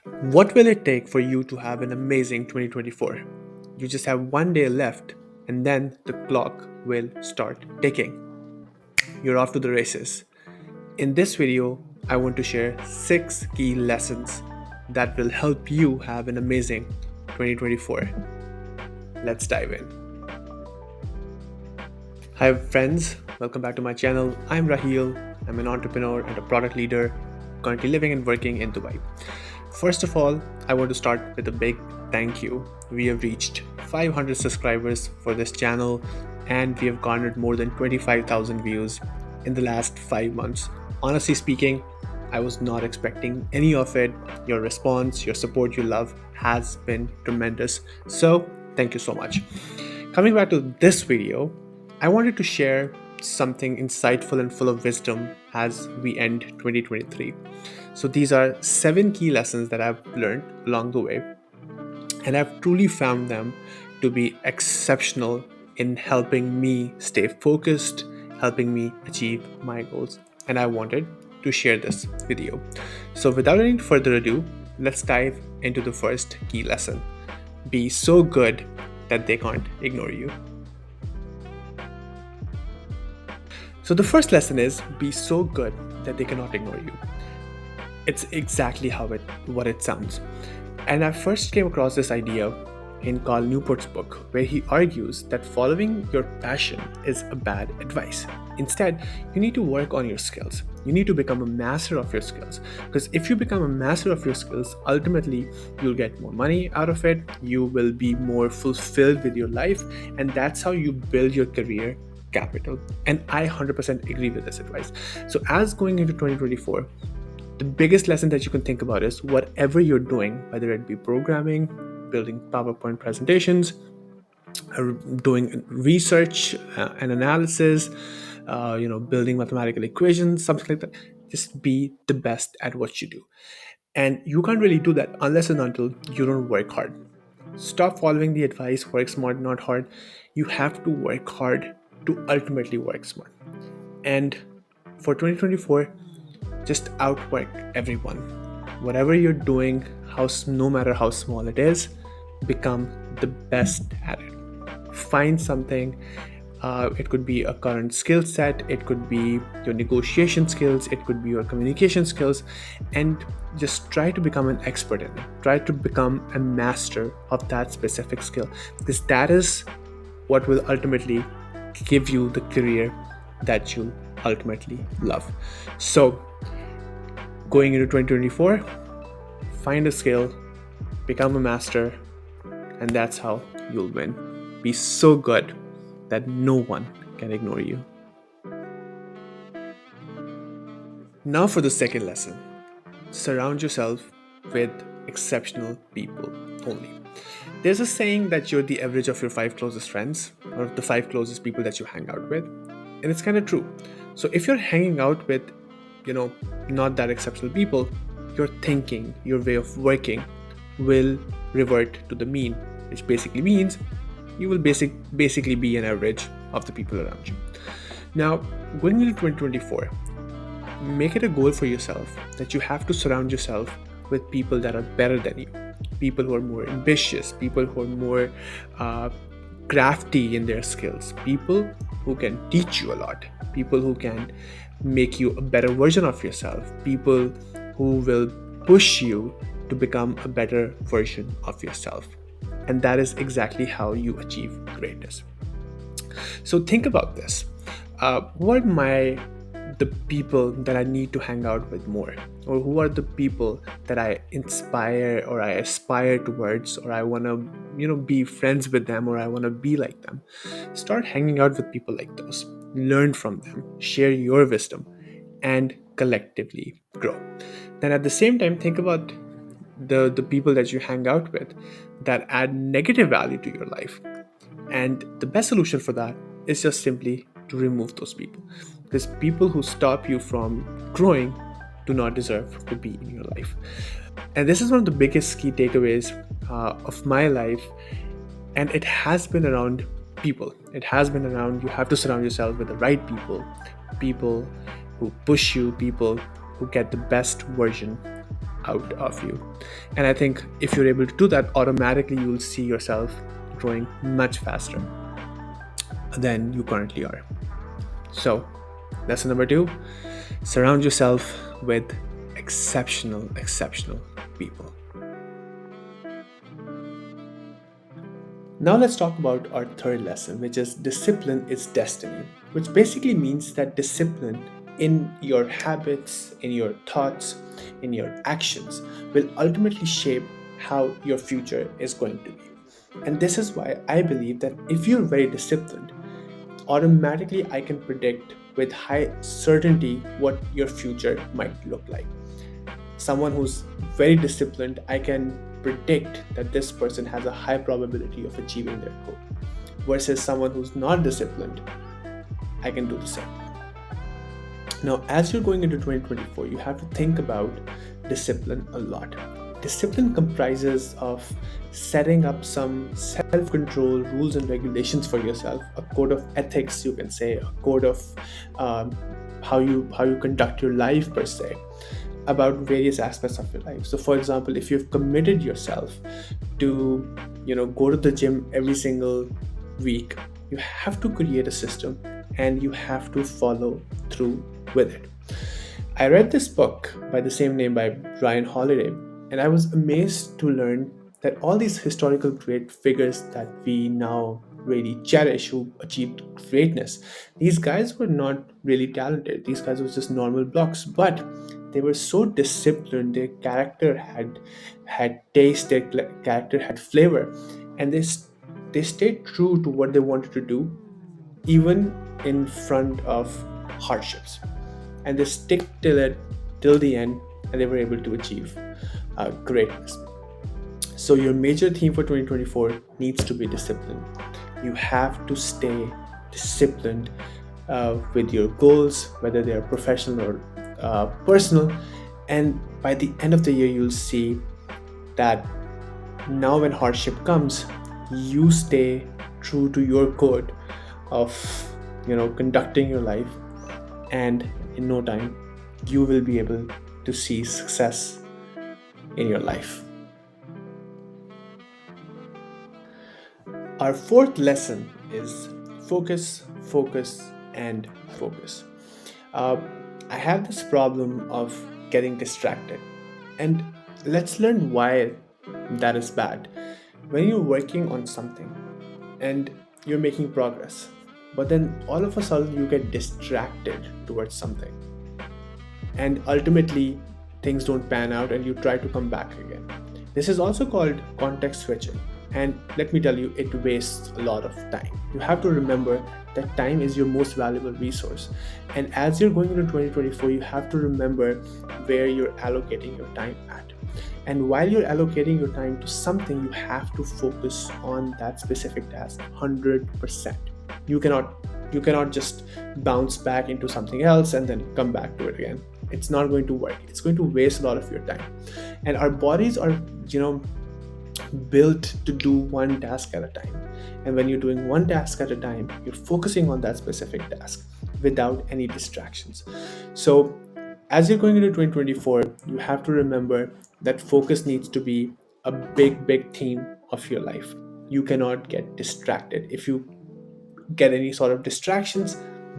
What will it take for you to have an amazing 2024? You just have one day left, and then the clock will start ticking. You're off to the races. In this video, I want to share 6 key lessons that will help you have an amazing 2024. Let's dive in. Hi, friends. Welcome back to my channel. I'm Raheel. I'm an entrepreneur and a product leader currently living and working in Dubai. First of all, I want to start with a big thank you. We have reached 500 subscribers for this channel and we have garnered more than 25,000 views in the last 5 months. Honestly speaking, I was not expecting any of it. Your response, your support, your love has been tremendous. So, thank you so much. Coming back to this video, I wanted to share something insightful and full of wisdom as we end 2023. So, these are 7 key lessons that I've learned along the way, and I've truly found them to be exceptional in helping me stay focused, helping me achieve my goals. And I wanted to share this with you. So, without any further ado, let's dive into the first key lesson. Be so good that they can't ignore you. So the first lesson is be so good that they cannot ignore you. It's exactly what it sounds. And I first came across this idea in Carl Newport's book, where he argues that following your passion is a bad advice. Instead, you need to work on your skills. You need to become a master of your skills. Because if you become a master of your skills, ultimately you'll get more money out of it, you will be more fulfilled with your life, and that's how you build your career capital. And I 100% agree with this advice. So as going into 2024, the biggest lesson that you can think about is whatever you're doing, whether it be programming, building PowerPoint presentations, or doing research and analysis, building mathematical equations, something like that, just be the best at what you do. And you can't really do that unless and until you don't work hard. Stop following the advice, work smart, not hard. You have to work hard to ultimately work smart. And for 2024, just outwork everyone. Whatever you're doing, no matter how small it is, become the best at it. Find something. It could be a current skill set, it could be your negotiation skills, it could be your communication skills, and just try to become an expert in it. Try to become a master of that specific skill, because that is what will ultimately give you the career that you ultimately love. So, going into 2024, find a skill, become a master, and that's how you'll win. Be so good that no one can ignore you. Now for the second lesson. Surround yourself with exceptional people only. There's a saying that you're the average of your 5 closest friends, or the 5 closest people that you hang out with. And it's kind of true. So if you're hanging out with, not that exceptional people, your thinking, your way of working will revert to the mean, which basically means you will basically be an average of the people around you. Now, going into 2024, make it a goal for yourself that you have to surround yourself with people that are better than you, people who are more ambitious, people who are more crafty in their skills, people who can teach you a lot, people who can make you a better version of yourself, people who will push you to become a better version of yourself. And that is exactly how you achieve greatness. So think about this. What are the people that I need to hang out with more? Or who are the people that I inspire or I aspire towards, or I want to, be friends with them, or I want to be like them? Start hanging out with people like those. Learn from them, share your wisdom, and collectively grow. Then at the same time, think about the people that you hang out with that add negative value to your life. And the best solution for that is just simply to remove those people, because people who stop you from growing do not deserve to be in your life. And this is one of the biggest key takeaways of my life, and it has been around people. It has been around, you have to surround yourself with the right people, people who push you, people who get the best version out of you. And I think if you're able to do that, automatically you'll see yourself growing much faster than you currently are. So, lesson number two, surround yourself with exceptional people. Now, let's talk about our third lesson, which is discipline is destiny, which basically means that discipline in your habits, in your thoughts, in your actions will ultimately shape how your future is going to be. And this is why I believe that if you're very disciplined, automatically I can predict with high certainty what your future might look like. Someone who's very disciplined, I can predict that this person has a high probability of achieving their goal. Versus someone who's not disciplined, I can do the same. Now, as you're going into 2024, you have to think about discipline a lot. Discipline comprises of setting up some self-control rules and regulations for yourself, a code of ethics, you can say, a code of how you conduct your life per se, about various aspects of your life. So, for example, if you've committed yourself to, go to the gym every single week, you have to create a system and you have to follow through with it. I read this book by the same name by Ryan Holiday, and I was amazed to learn that all these historical great figures that we now really cherish who achieved greatness, these guys were not really talented. These guys were just normal blocks, but they were so disciplined. Their character had taste. Their character had flavor, and they stayed true to what they wanted to do, even in front of hardships, and they stick till it till the end, and they were able to achieve greatness. So your major theme for 2024 needs to be discipline. You have to stay disciplined with your goals, whether they are professional or personal. And by the end of the year, you'll see that now when hardship comes, you stay true to your code of conducting your life, and in no time you will be able to see success in your life. Our fourth lesson is focus, and focus. uh, I have this problem of getting distracted, and let's learn why that is bad. When you're working on something and you're making progress, but then all of a sudden you get distracted towards something, and ultimately things don't pan out and you try to come back again. This is also called context switching. And let me tell you, it wastes a lot of time. You have to remember that time is your most valuable resource. And as you're going into 2024, you have to remember where you're allocating your time at. And while you're allocating your time to something, you have to focus on that specific task 100%. You cannot just bounce back into something else and then come back to it again. It's not going to work. It's going to waste a lot of your time. And our bodies are, built to do one task at a time. And when you're doing one task at a time, you're focusing on that specific task without any distractions. So, as you're going into 2024, you have to remember that focus needs to be a big theme of your life. You cannot get distracted. If you get any sort of distractions,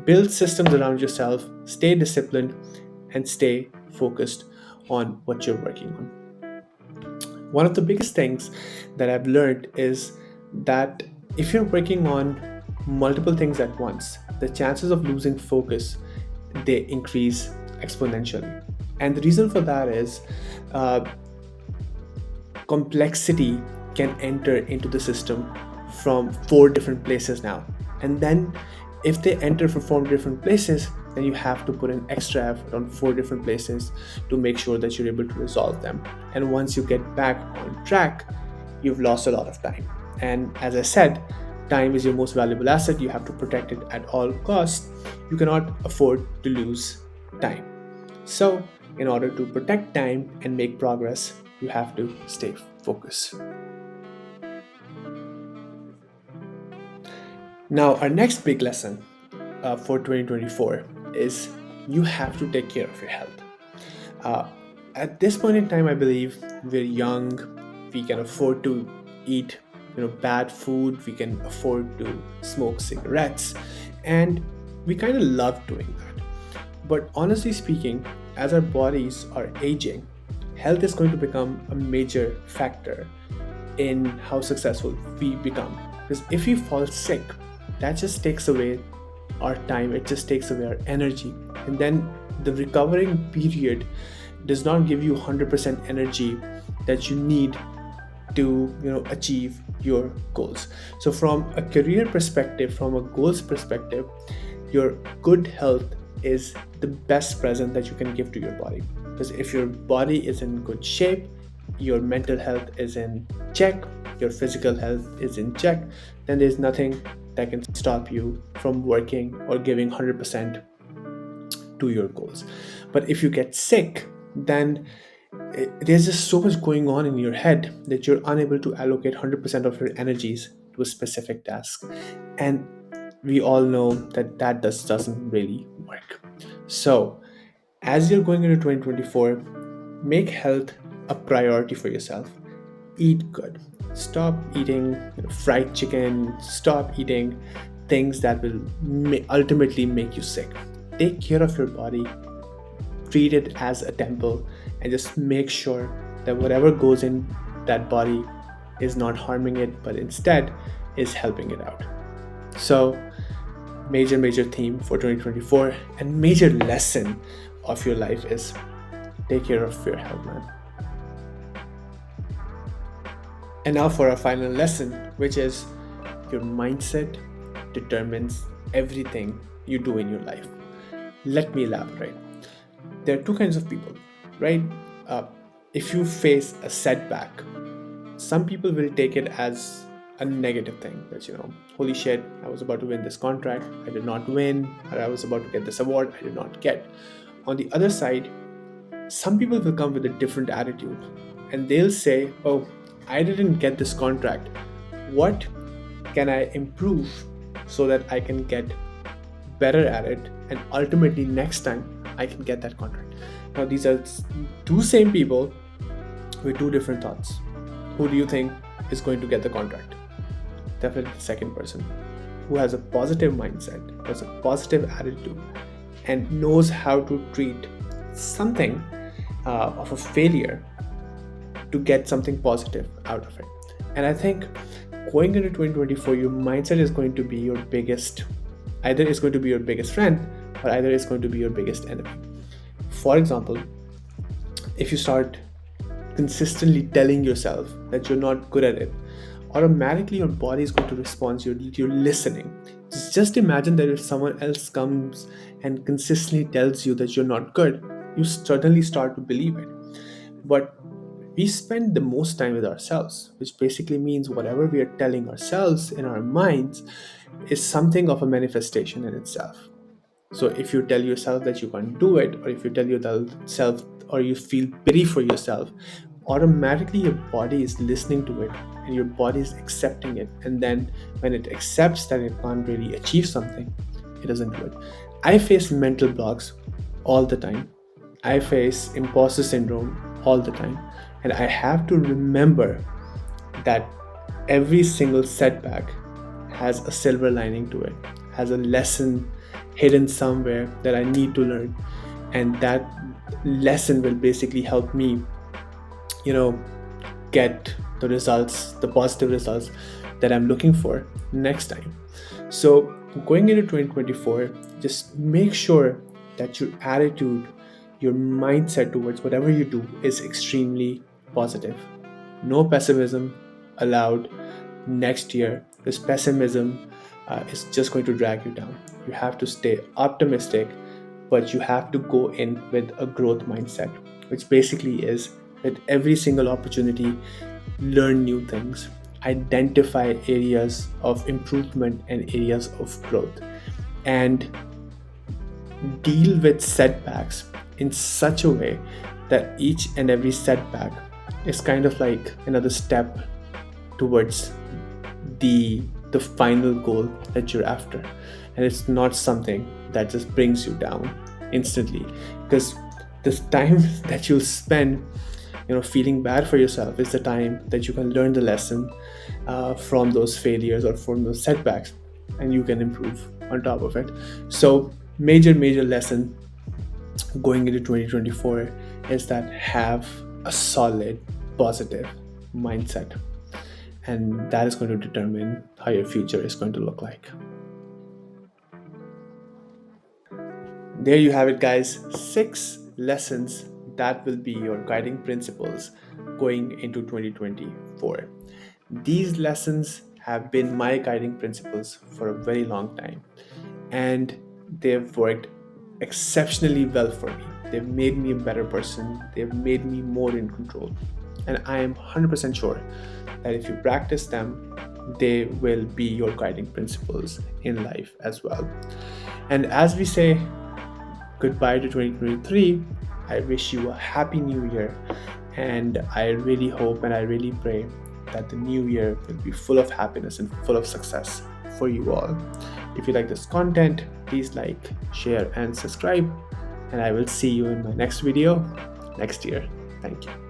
build systems around yourself, stay disciplined, and stay focused on what you're working on. One of the biggest things that I've learned is that if you're working on multiple things at once, the chances of losing focus, they increase exponentially. And the reason for that is uh, complexity can enter into the system from four different places now. And then if they enter from four different places, then you have to put an extra effort on four different places to make sure that you're able to resolve them. And once you get back on track, you've lost a lot of time. And as I said, time is your most valuable asset. You have to protect it at all costs. You cannot afford to lose time. So, in order to protect time and make progress, you have to stay focused. Now, our next big lesson for 2024 is you have to take care of your health. Uh, At this point in time, I believe we're young, we can afford to eat bad food, we can afford to smoke cigarettes, and we kind of love doing that. But honestly speaking, as our bodies are aging, health is going to become a major factor in how successful we become. Because if we fall sick, that just takes away our time, it just takes away our energy. And then the recovering period does not give you 100% energy that you need to achieve your goals. So from a career perspective, from a goals perspective, your good health is the best present that you can give to your body. Because if your body is in good shape, your mental health is in check, your physical health is in check, then there's nothing that can stop you from working or giving 100% to your goals. But if you get sick, then there's just so much going on in your head that you're unable to allocate 100% of your energies to a specific task. And we all know that doesn't really work. So as you're going into 2024, make health a priority for yourself. Eat good. Stop eating fried chicken. Stop eating things that will ultimately make you sick. Take care of your body. Treat it as a temple, and just make sure that whatever goes in that body is not harming it, but instead is helping it out. So, major theme for 2024 and major lesson of your life is take care of your health, man. And now for our final lesson, which is your mindset determines everything you do in your life. Let me elaborate. There are two kinds of people, right? Uh, if you face a setback, some people will take it as a negative thing, that holy shit, I was about to win this contract, I did not win, or I was about to get this award, I did not get. On the other side, some people will come with a different attitude, and they'll say, oh, I didn't get this contract, what can I improve so that I can get better at it, and ultimately next time I can get that contract. Now these are two same people with two different thoughts. Who do you think is going to get the contract? Definitely the second person, who has a positive mindset, has a positive attitude, and knows how to treat something of a failure to get something positive out of it. And I think going into 2024, your mindset is going to be your biggest, either it's going to be your biggest friend, or either it's going to be your biggest enemy. For example, if you start consistently telling yourself that you're not good at it, automatically your body is going to respond. You're listening. Just imagine that if someone else comes and consistently tells you that you're not good, you certainly start to believe it. But we spend the most time with ourselves, which basically means whatever we are telling ourselves in our minds is something of a manifestation in itself. So if you tell yourself that you can't do it, or if you tell yourself, or you feel pity for yourself, automatically your body is listening to it and your body is accepting it. And then when it accepts that it can't really achieve something, it doesn't do it. I face mental blocks all the time. I face imposter syndrome all the time. And I have to remember that every single setback has a silver lining to it, has a lesson hidden somewhere that I need to learn. And that lesson will basically help me, get the results, the positive results that I'm looking for next time. So going into 2024, just make sure that your attitude, your mindset towards whatever you do is extremely positive. No pessimism allowed next year, because pessimism is just going to drag you down. You have to stay optimistic, but you have to go in with a growth mindset, which basically is with every single opportunity, learn new things, identify areas of improvement and areas of growth, and deal with setbacks in such a way that each and every setback is kind of like another step towards the final goal that you're after. And it's not something that just brings you down instantly, because This time that you'll spend feeling bad for yourself is the time that you can learn the lesson from those failures or from those setbacks, and you can improve on top of it. So major lesson going into 2024 is that have a solid positive mindset, and that is going to determine how your future is going to look like. There you have it, guys. 6 lessons that will be your guiding principles going into 2024. These lessons have been my guiding principles for a very long time, and they've worked exceptionally well for me. They've made me a better person, they've made me more in control. And I am 100% sure that if you practice them, they will be your guiding principles in life as well. And as we say goodbye to 2023, I wish you a happy new year. And I really hope and I really pray that the new year will be full of happiness and full of success for you all. If you like this content, please like, share, and subscribe. And I will see you in my next video next year. Thank you.